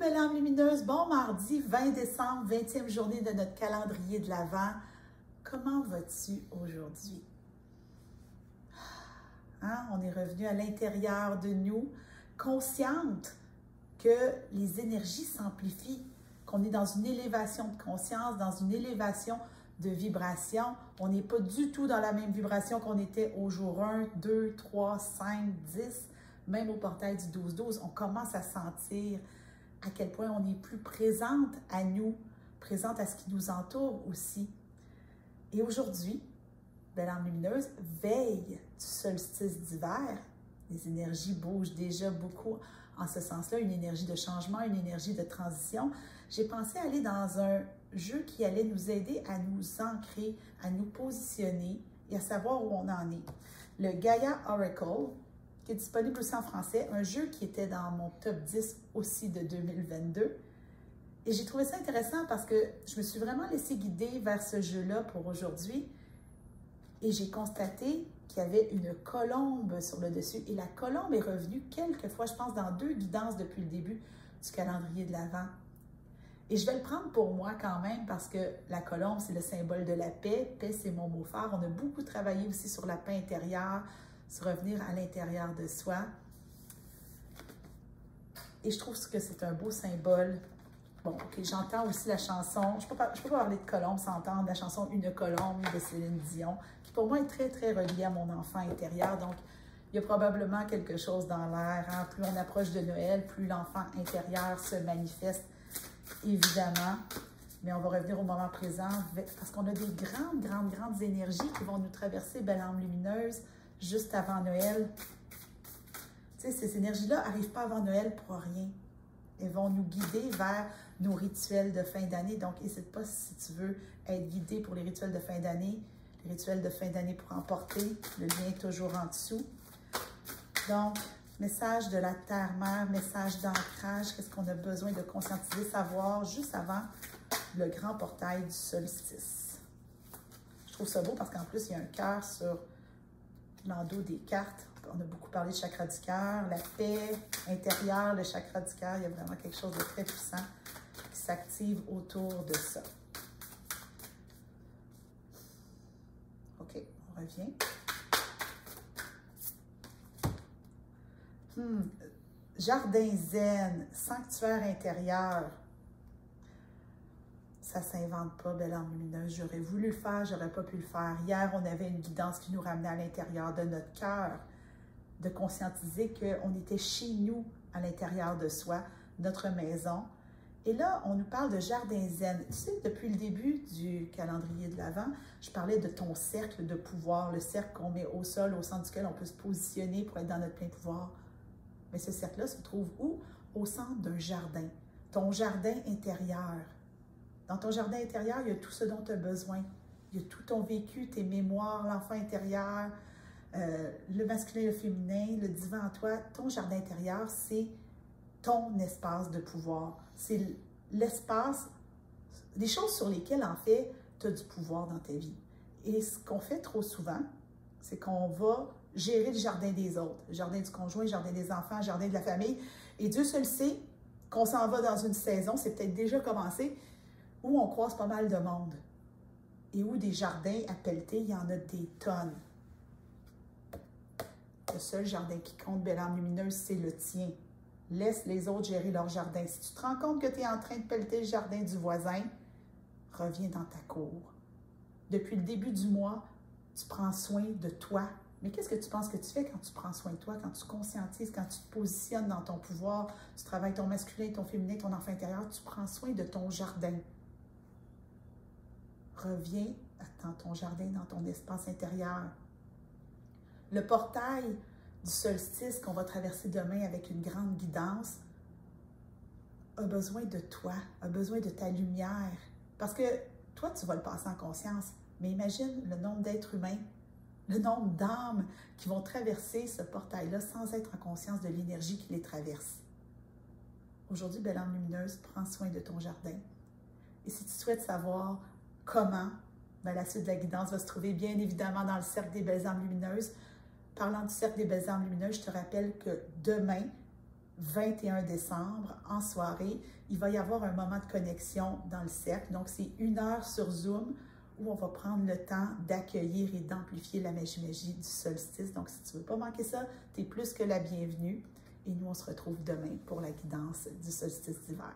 belle âme lumineuse, bon mardi 20 décembre, 20e journée de notre calendrier de l'Avent. Comment vas-tu aujourd'hui? Hein? On est revenu à l'intérieur de nous, consciente que les énergies s'amplifient, qu'on est dans une élévation de conscience, dans une élévation de vibration. On n'est pas du tout dans la même vibration qu'on était au jour 1, 2, 3, 5, 10, même au portail du 12-12. On commence à sentir à quel point on est plus présente à nous, présente à ce qui nous entoure aussi. Et aujourd'hui, belle âme lumineuse, veille du solstice d'hiver. Les énergies bougent déjà beaucoup en ce sens-là, une énergie de changement, une énergie de transition. J'ai pensé aller dans un jeu qui allait nous aider à nous ancrer, à nous positionner et à savoir où on en est. Le Gaia Oracle, qui est disponible aussi en français, un jeu qui était dans mon top 10 aussi de 2022. Et j'ai trouvé ça intéressant parce que je me suis vraiment laissée guider vers ce jeu-là pour aujourd'hui. Et j'ai constaté qu'il y avait une colombe sur le dessus. Et la colombe est revenue quelques fois, je pense, dans 2 guidances depuis le début du calendrier de l'Avent. Et je vais le prendre pour moi quand même parce que la colombe, c'est le symbole de la paix. Paix, c'est mon mot phare. On a beaucoup travaillé aussi sur la paix intérieure, sur revenir à l'intérieur de soi. Et je trouve que c'est un beau symbole. Bon, ok, j'entends aussi la chanson, je peux pas parler de colombe sans entendre la chanson « Une colombe » de Céline Dion, qui pour moi est très, très reliée à mon enfant intérieur. Donc, il y a probablement quelque chose dans l'air. Hein? Plus on approche de Noël, plus l'enfant intérieur se manifeste, évidemment. Mais on va revenir au moment présent parce qu'on a des grandes énergies qui vont nous traverser, belle âme lumineuse, juste avant Noël. Tu sais, ces énergies-là n'arrivent pas avant Noël pour rien. Elles vont nous guider vers nos rituels de fin d'année. Donc, n'hésite pas si tu veux être guidé pour les rituels de fin d'année. Les rituels de fin d'année pour emporter. Le lien est toujours en dessous. Donc, message de la Terre-Mère, message d'ancrage. Qu'est-ce qu'on a besoin de conscientiser, savoir juste avant le grand portail du solstice. Je trouve ça beau parce qu'en plus, il y a un cœur sur l'endos des cartes. On a beaucoup parlé de chakra du cœur, la paix intérieure, le chakra du cœur. Il y a vraiment quelque chose de très puissant qui s'active autour de ça. OK, on revient. Jardin zen, sanctuaire intérieur. Ça ne s'invente pas, belle âme lumineuse. J'aurais voulu le faire, j'aurais pas pu le faire. Hier, on avait une guidance qui nous ramenait à l'intérieur de notre cœur, de conscientiser qu'on était chez nous, à l'intérieur de soi, notre maison. Et là, on nous parle de jardin zen. Tu sais, depuis le début du calendrier de l'Avent, je parlais de ton cercle de pouvoir, le cercle qu'on met au sol, au centre duquel on peut se positionner pour être dans notre plein pouvoir. Mais ce cercle-là se trouve où? Au centre d'un jardin, ton jardin intérieur. Dans ton jardin intérieur, il y a tout ce dont tu as besoin. Il y a tout ton vécu, tes mémoires, l'enfant intérieur, le masculin et le féminin, le divin en toi. Ton jardin intérieur, c'est ton espace de pouvoir. C'est l'espace, des choses sur lesquelles, en fait, tu as du pouvoir dans ta vie. Et ce qu'on fait trop souvent, c'est qu'on va gérer le jardin des autres, le jardin du conjoint, le jardin des enfants, le jardin de la famille. Et Dieu seul sait qu'on s'en va dans une saison, c'est peut-être déjà commencé, où on croise pas mal de monde. Et où des jardins à pelleter, il y en a des tonnes. Le seul jardin qui compte, belle âme lumineuse, c'est le tien. Laisse les autres gérer leur jardin. Si tu te rends compte que tu es en train de pelleter le jardin du voisin, reviens dans ta cour. Depuis le début du mois, tu prends soin de toi. Mais qu'est-ce que tu penses que tu fais quand tu prends soin de toi, quand tu conscientises, quand tu te positionnes dans ton pouvoir, tu travailles ton masculin, ton féminin, ton enfant intérieur, tu prends soin de ton jardin. Reviens dans ton jardin, dans ton espace intérieur. Le portail du solstice qu'on va traverser demain avec une grande guidance a besoin de toi, a besoin de ta lumière. Parce que toi, tu vas le passer en conscience, mais imagine le nombre d'êtres humains, le nombre d'âmes qui vont traverser ce portail-là sans être en conscience de l'énergie qui les traverse. Aujourd'hui, belle âme lumineuse, prends soin de ton jardin. Et si tu souhaites savoir comment, ben, la suite de la guidance va se trouver bien évidemment dans le cercle des belles âmes lumineuses. Parlant du cercle des belles âmes lumineuses, je te rappelle que demain, 21 décembre, en soirée, il va y avoir un moment de connexion dans le cercle. Donc, c'est 1 heure sur Zoom où on va prendre le temps d'accueillir et d'amplifier la magie du solstice. Donc, si tu ne veux pas manquer ça, tu es plus que la bienvenue. Et nous, on se retrouve demain pour la guidance du solstice d'hiver.